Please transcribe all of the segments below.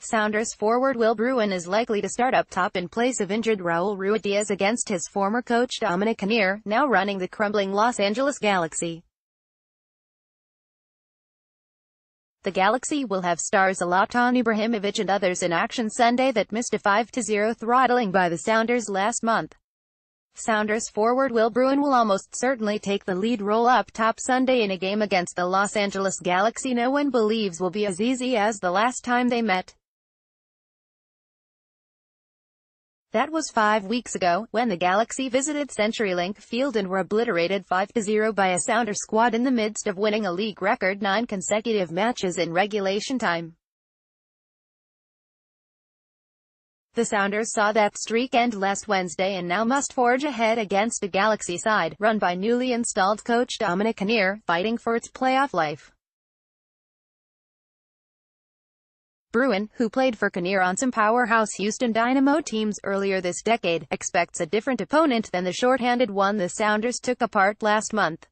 Sounders forward Will Bruin is likely to start up top in place of injured Raul Ruidíaz against his former coach Dominic Kinnear, now running the crumbling Los Angeles Galaxy. The Galaxy will have stars Zlatan Ibrahimović and others in action Sunday that missed a 5-0 throttling by the Sounders last month. Sounders forward Will Bruin will almost certainly take the lead role up top Sunday in a game against the Los Angeles Galaxy no one believes will be as easy as the last time they met. That was 5 weeks ago, when the Galaxy visited CenturyLink Field and were obliterated 5-0 by a Sounders squad in the midst of winning a league record 9 consecutive matches in regulation time. The Sounders saw that streak end last Wednesday and now must forge ahead against a Galaxy side, run by newly installed coach Dominic Kinnear, fighting for its playoff life. Bruin, who played for Kinnear on some powerhouse Houston Dynamo teams earlier this decade, expects a different opponent than the shorthanded one the Sounders took apart last month.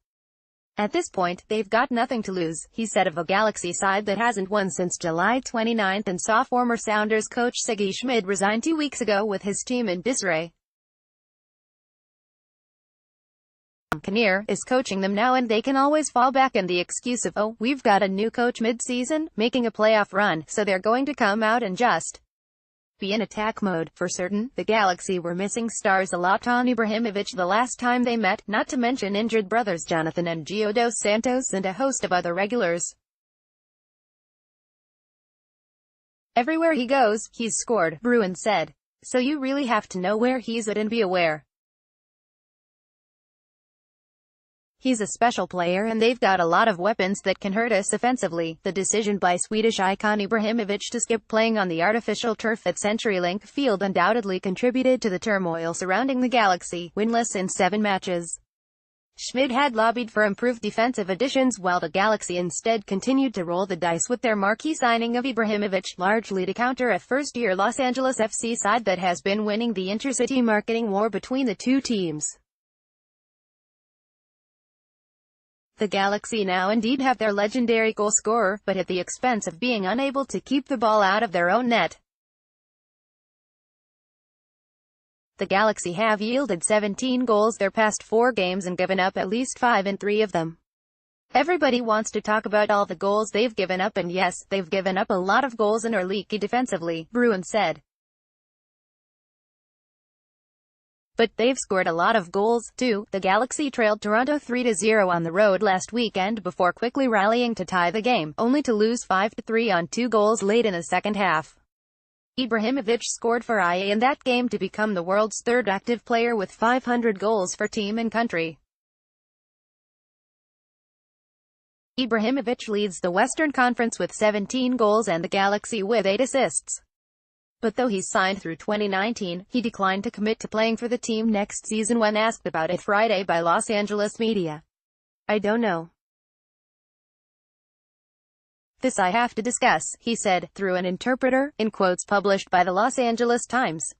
At this point, they've got nothing to lose, he said of a Galaxy side that hasn't won since July 29 and saw former Sounders coach Sigi Schmid resign 2 weeks ago with his team in disarray. Kinnear is coaching them now and they can always fall back on the excuse of, oh, we've got a new coach mid-season, making a playoff run, so they're going to come out and just be in attack mode. For certain, the Galaxy were missing stars Zlatan Ibrahimović the last time they met, not to mention injured brothers Jonathan and Gio dos Santos and a host of other regulars. Everywhere he goes, he's scored, Bruin said. So you really have to know where he's at and be aware. He's a special player and they've got a lot of weapons that can hurt us offensively. The decision by Swedish icon Ibrahimović to skip playing on the artificial turf at CenturyLink Field undoubtedly contributed to the turmoil surrounding the Galaxy, winless in 7 matches. Schmid had lobbied for improved defensive additions while the Galaxy instead continued to roll the dice with their marquee signing of Ibrahimović, largely to counter a first-year Los Angeles FC side that has been winning the intercity marketing war between the two teams. The Galaxy now indeed have their legendary goalscorer, but at the expense of being unable to keep the ball out of their own net. The Galaxy have yielded 17 goals their past 4 games and given up at least 5 in 3 of them. Everybody wants to talk about all the goals they've given up, and yes, they've given up a lot of goals and are leaky defensively, Bruin said. But they've scored a lot of goals, too. The Galaxy trailed Toronto 3-0 on the road last weekend before quickly rallying to tie the game, only to lose 5-3 on 2 goals late in the second half. Ibrahimović scored for IA in that game to become the world's 3rd active player with 500 goals for team and country. Ibrahimović leads the Western Conference with 17 goals and the Galaxy with 8 assists. But though he's signed through 2019, he declined to commit to playing for the team next season when asked about it Friday by Los Angeles media. I don't know. This I have to discuss, he said, through an interpreter, in quotes published by the Los Angeles Times.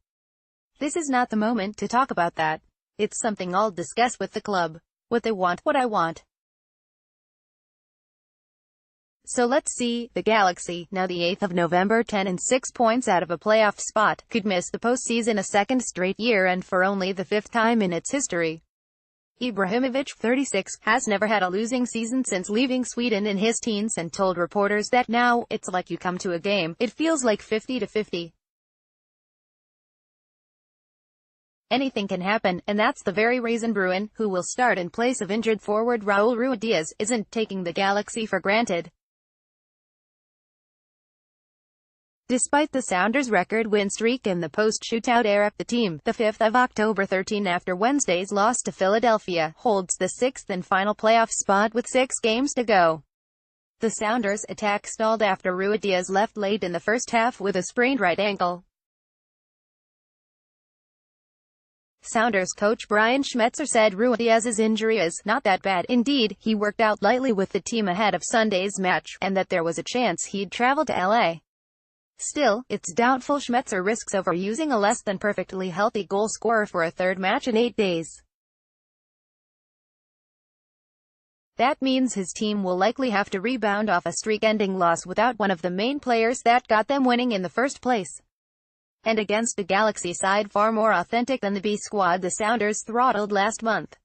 This is not the moment to talk about that. It's something I'll discuss with the club. What they want, what I want. So let's see. The Galaxy, now the 8th of November, 10 and 6 points out of a playoff spot, could miss the postseason a 2nd straight year and for only the 5th time in its history. Ibrahimović, 36, has never had a losing season since leaving Sweden in his teens and told reporters that now, it's like you come to a game, it feels like 50-50. Anything can happen, and that's the very reason Bruin, who will start in place of injured forward Raul Ruidíaz, isn't taking the Galaxy for granted. Despite the Sounders' record win streak in the post-shootout era, the team, the 5th of October 13 after Wednesday's loss to Philadelphia, holds the 6th and final playoff spot with 6 games to go. The Sounders' attack stalled after Ruidíaz left late in the first half with a sprained right ankle. Sounders coach Brian Schmetzer said Ruidíaz's injury is not that bad. Indeed, he worked out lightly with the team ahead of Sunday's match, and that there was a chance he'd travel to LA. Still, it's doubtful Schmetzer risks overusing a less-than-perfectly healthy goal-scorer for a 3rd match in 8 days. That means his team will likely have to rebound off a streak-ending loss without one of the main players that got them winning in the first place. And against a Galaxy side far more authentic than the B squad the Sounders throttled last month.